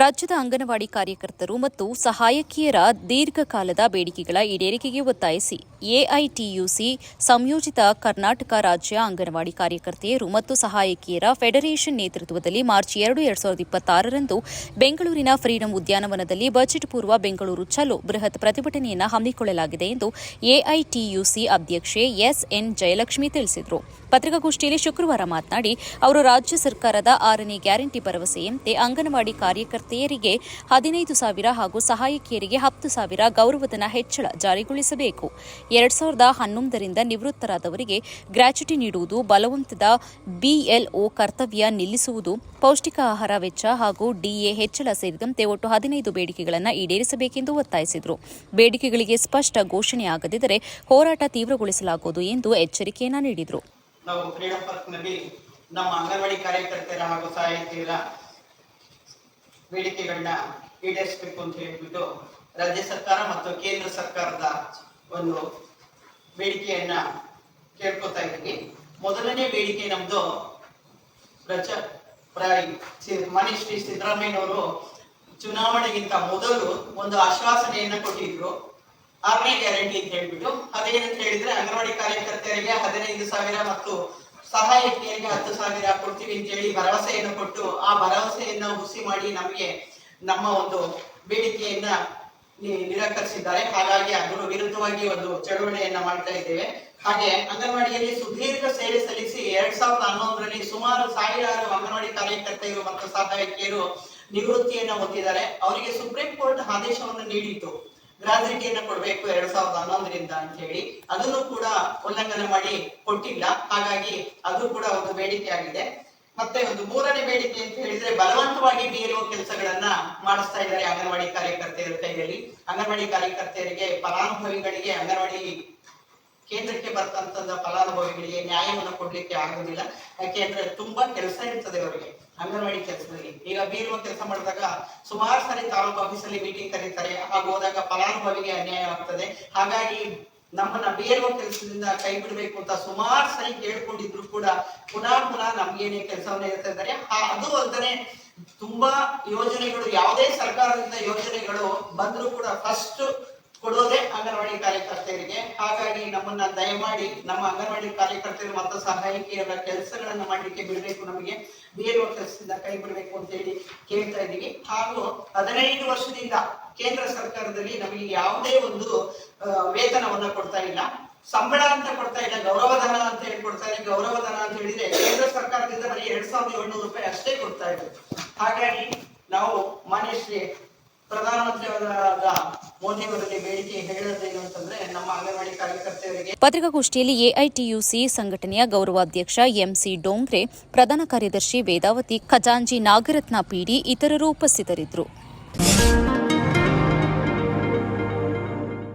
ರಾಜ್ಯದ ಅಂಗನವಾಡಿ ಕಾರ್ಯಕರ್ತರು ಮತ್ತು ಸಹಾಯಕಿಯರ ದೀರ್ಘಕಾಲದ ಬೇಡಿಕೆಗಳ ಈಡೇರಿಕೆಗೆ ಒತ್ತಾಯಿಸಿ ಎಐಟಿಯುಸಿ ಸಂಯೋಜಿತ ಕರ್ನಾಟಕ ರಾಜ್ಯ ಅಂಗನವಾಡಿ ಕಾರ್ಯಕರ್ತೆಯರು ಮತ್ತು ಸಹಾಯಕಿಯರ ಫೆಡರೇಷನ್ ನೇತೃತ್ವದಲ್ಲಿ ಮಾರ್ಚ್ 2, 2026ರಂದು ಬೆಂಗಳೂರಿನ ಫ್ರೀಡಂ ಉದ್ಯಾನವನದಲ್ಲಿ ಬಜೆಟ್ ಪೂರ್ವ ಬೆಂಗಳೂರು ಚಲೋ ಬೃಹತ್ ಪ್ರತಿಭಟನೆಯನ್ನು ಹಮ್ಮಿಕೊಳ್ಳಲಾಗಿದೆ ಎಂದು ಎಐಟಿಯುಸಿ ಅಧ್ಯಕ್ಷೆ ಎಸ್ಎನ್ ಜಯಲಕ್ಷ್ಮಿ ತಿಳಿಸಿದರು. ಪತ್ರಿಕಾಗೋಷ್ಠಿಯಲ್ಲಿ ಶುಕ್ರವಾರ ಮಾತನಾಡಿ, ಅವರು ರಾಜ್ಯ ಸರ್ಕಾರದ 6ನೇ ಗ್ಯಾರಂಟಿ ಭರವಸೆಯಂತೆ ಅಂಗನವಾಡಿ ಕಾರ್ಯಕರ್ತೆಯರಿಗೆ 15,000 ಹಾಗೂ ಸಹಾಯಕಿಯರಿಗೆ 10,000 ಗೌರವಧನ ಹೆಚ್ಚಳ ಜಾರಿಗೊಳಿಸಬೇಕು. 2011ರಿಂದ ನಿವೃತ್ತರಾದವರಿಗೆ ಗ್ರ್ಯಾಚ್ಯುಟಿ ನೀಡುವುದು, ಬಲವಂತದ ಬಿಎಲ್ಒ ಕರ್ತವ್ಯ ನಿಲ್ಲಿಸುವುದು, ಪೌಷ್ಟಿಕ ಆಹಾರ ವೆಚ್ಚ ಹಾಗೂ ಡಿಎ ಹೆಚ್ಚಳ ಸೇರಿದಂತೆ ಒಟ್ಟು 15 ಬೇಡಿಕೆಗಳನ್ನು ಈಡೇರಿಸಬೇಕೆಂದು ಒತ್ತಾಯಿಸಿದರು. ಬೇಡಿಕೆಗಳಿಗೆ ಸ್ಪಷ್ಟ ಘೋಷಣೆ ಆಗದಿದ್ದರೆ ಹೋರಾಟ ತೀವ್ರಗೊಳಿಸಲಾಗುವುದು ಎಂದು ಎಚ್ಚರಿಕೆಯನ್ನು ನೀಡಿದರು. ನಾವು ಫ್ರೀಡಂ ಪಾರ್ಕ್ನಲ್ಲಿ ನಮ್ಮ ಅಂಗನವಾಡಿ ಕಾರ್ಯಕರ್ತರ ಹಾಗೂ ಸಹಾಯಕಿಯರ ಬೇಡಿಕೆಗಳನ್ನ ಈಡೇರಿಸಬೇಕು ಅಂತ ಹೇಳ್ಬಿಟ್ಟು ರಾಜ್ಯ ಸರ್ಕಾರ ಮತ್ತು ಕೇಂದ್ರ ಸರ್ಕಾರದ ಒಂದು ಬೇಡಿಕೆಯನ್ನ ಕೇಳ್ಕೊತಾ ಇದ್ದೀವಿ. ಮೊದಲನೇ ಬೇಡಿಕೆ ನಮ್ದು ಮಾನ್ಯ ಶ್ರೀ ಸಿದ್ದರಾಮಯ್ಯನವರು ಚುನಾವಣೆಗಿಂತ ಮೊದಲು ಒಂದು ಆಶ್ವಾಸನೆಯನ್ನ ಕೊಟ್ಟಿದ್ರು, 6ನೇ ಗ್ಯಾರಂಟಿ ಅಂತ ಹೇಳ್ಬಿಟ್ಟು. ಅದೇನಂತ ಹೇಳಿದ್ರೆ ಅಂಗನವಾಡಿ ಕಾರ್ಯಕರ್ತೆಯರಿಗೆ 15,000 ಮತ್ತು ಸಹಾಯಕಿಯರಿಗೆ 10,000 ಕೊಡ್ತೀವಿ ಅಂತ ಹೇಳಿ ಭರವಸೆಯನ್ನು ಕೊಟ್ಟು, ಆ ಭರವಸೆಯನ್ನ ಹುಸಿ ಮಾಡಿ ನಮಗೆ ನಮ್ಮ ಒಂದು ಬೇಡಿಕೆಯನ್ನ ನಿರಾಕರಿಸಿದ್ದಾರೆ. ಹಾಗಾಗಿ ಅದರ ವಿರುದ್ಧವಾಗಿ ಒಂದು ಚಳವಳಿಯನ್ನ ಮಾಡ್ತಾ ಇದ್ದೇವೆ. ಹಾಗೆ ಅಂಗನವಾಡಿಯಲ್ಲಿ ಸುದೀರ್ಘ ಸೇವೆ ಸಲ್ಲಿಸಿ 2011ರಲ್ಲಿ ಸುಮಾರು 1000 ಅಂಗನವಾಡಿ ಕಾರ್ಯಕರ್ತೆಯರು ಮತ್ತು ಸಹಾಯಕಿಯರು ನಿವೃತ್ತಿಯನ್ನ ಹೊಂದಿದ್ದಾರೆ. ಅವರಿಗೆ ಸುಪ್ರೀಂ ಕೋರ್ಟ್ ಆದೇಶವನ್ನು ನೀಡಿತ್ತು, ಗ್ರಾಜ್ಯುಟಿಯನ್ನ ಕೊಡಬೇಕು 2011ರಿಂದ ಅಂತ ಹೇಳಿ. ಅದನ್ನು ಕೂಡ ಉಲ್ಲಂಘನೆ ಮಾಡಿ ಕೊಟ್ಟಿಲ್ಲ. ಹಾಗಾಗಿ ಅದು ಕೂಡ ಒಂದು ಬೇಡಿಕೆ ಆಗಿದೆ. ಮತ್ತೆ ಒಂದು 3ನೇ ಬೇಡಿಕೆ ಅಂತ ಹೇಳಿದ್ರೆ ಬಲವಂತವಾಗಿ ಬಿಎಲ್ಒ ಕೆಲಸಗಳನ್ನ ಮಾಡಿಸ್ತಾ ಇದ್ದಾರೆ ಅಂಗನವಾಡಿ ಕಾರ್ಯಕರ್ತೆಯರ ಕೈಯಲ್ಲಿ. ಅಂಗನವಾಡಿ ಕಾರ್ಯಕರ್ತೆಯರಿಗೆ, ಫಲಾನುಭವಿಗಳಿಗೆ, ಅಂಗನವಾಡಿ ಕೇಂದ್ರಕ್ಕೆ ಬರ್ತಂತ ಫಲಾನುಭವಿಗಳಿಗೆ ನ್ಯಾಯವನ್ನು ಕೊಡ್ಲಿಕ್ಕೆ ಆಗುದಿಲ್ಲ. ಯಾಕೆಂದ್ರೆ ತುಂಬಾ ಕೆಲಸ ಇರ್ತದೆ ಅವರಿಗೆ ಅಂಗನವಾಡಿ ಕೆಲಸದಲ್ಲಿ. ಈಗ ಬಿಎಲ್ಒ ಕೆಲಸ ಮಾಡಿದಾಗ ಸುಮಾರು ಸಾರಿ ತಾಲೂಕು ಆಫೀಸಲ್ಲಿ ಮೀಟಿಂಗ್ ಕರೀತಾರೆ, ಹಾಗೂ ಹೋದಾಗ ಫಲಾನುಭವಿಗೆ ಅನ್ಯಾಯ ಆಗ್ತದೆ. ಹಾಗಾಗಿ ನಮ್ಮನ್ನ ಬಿಎಲ್ಒ ಕೆಲಸದಿಂದ ಕೈ ಬಿಡಬೇಕು ಅಂತ ಸುಮಾರು ಸರಿ ಕೇಳ್ಕೊಂಡಿದ್ರು ಕೂಡ ಪುನಃ ನಮ್ಗೇನೆ ಕೆಲಸವನ್ನ ಇರ್ತಾ ಇದ್ದಾರೆ. ಅದು ಅಲ್ಲದೆ ತುಂಬಾ ಯೋಜನೆಗಳು, ಯಾವುದೇ ಸರ್ಕಾರದಿಂದ ಯೋಜನೆಗಳು ಬಂದ್ರು ಕೂಡ ಫಸ್ಟ್ ಕೊಡೋದೇ ಅಂಗನವಾಡಿ ಕಾರ್ಯಕರ್ತೆಯರಿಗೆ. ಹಾಗಾಗಿ ನಮ್ಮನ್ನ ದಯಮಾಡಿ ನಮ್ಮ ಅಂಗನವಾಡಿ ಕಾರ್ಯಕರ್ತರು ಮತ್ತು ಸಹಾಯಕಿಯರ ಕೆಲಸಗಳನ್ನ ಮಾಡ್ಲಿಕ್ಕೆ ಬಿಡಬೇಕು, ನಮಗೆ ಬಿಎಲ್ಒ ಕೆಲಸದಿಂದ ಕೈ ಬಿಡಬೇಕು ಅಂತ ಹೇಳಿ ಕೇಳ್ತಾ ಇದ್ದೀವಿ. ಹಾಗೂ 15 ವರ್ಷದಿಂದ ಕೇಂದ್ರ ಸರ್ಕಾರದಲ್ಲಿ ನಮಗೆ ಯಾವುದೇ ಒಂದು ವೇತನವನ್ನ ಕೊಡ್ತಾ ಇಲ್ಲ, ಸಂಬಳ ಅಂತ ಕೊಡ್ತಾ ಇಲ್ಲ, ಗೌರವಧನ ಅಂತ ಹೇಳಿ ಕೊಡ್ತಾ ಇಲ್ಲ. ಗೌರವಧನ ಅಂತ ಹೇಳಿದ್ರೆ ಕೇಂದ್ರ ಸರ್ಕಾರದಿಂದ ಬರೀ 2,700 ರೂಪಾಯಿ ಅಷ್ಟೇ ಕೊಡ್ತಾ ಇದ್ದಾರೆ. ಹಾಗಾಗಿ ನಾವು ಮಾನ್ಯ ಶ್ರೀ ಪ್ರಧಾನಮಂತ್ರಿಯವರಾದ ಮೋದಿಯವರಿಗೆ ಬೇಡಿಕೆ ಹೇಳೋದೇನು ಅಂತಂದ್ರೆ, ನಮ್ಮ ಅಂಗನವಾಡಿ ಕಾರ್ಯಕರ್ತೆಯರಿಗೆ. ಪತ್ರಿಕಾಗೋಷ್ಠಿಯಲ್ಲಿ ಎಐಟಿಯುಸಿ ಸಂಘಟನೆಯ ಗೌರವಾಧ್ಯಕ್ಷ ಎಂಸಿ ಡೋಂಗ್ರೆ, ಪ್ರಧಾನ ಕಾರ್ಯದರ್ಶಿ ವೇದಾವತಿ, ಖಜಾಂಜಿ ನಾಗರತ್ನ ಪಿಡಿ ಇತರರು ಉಪಸ್ಥಿತರಿದ್ದರು.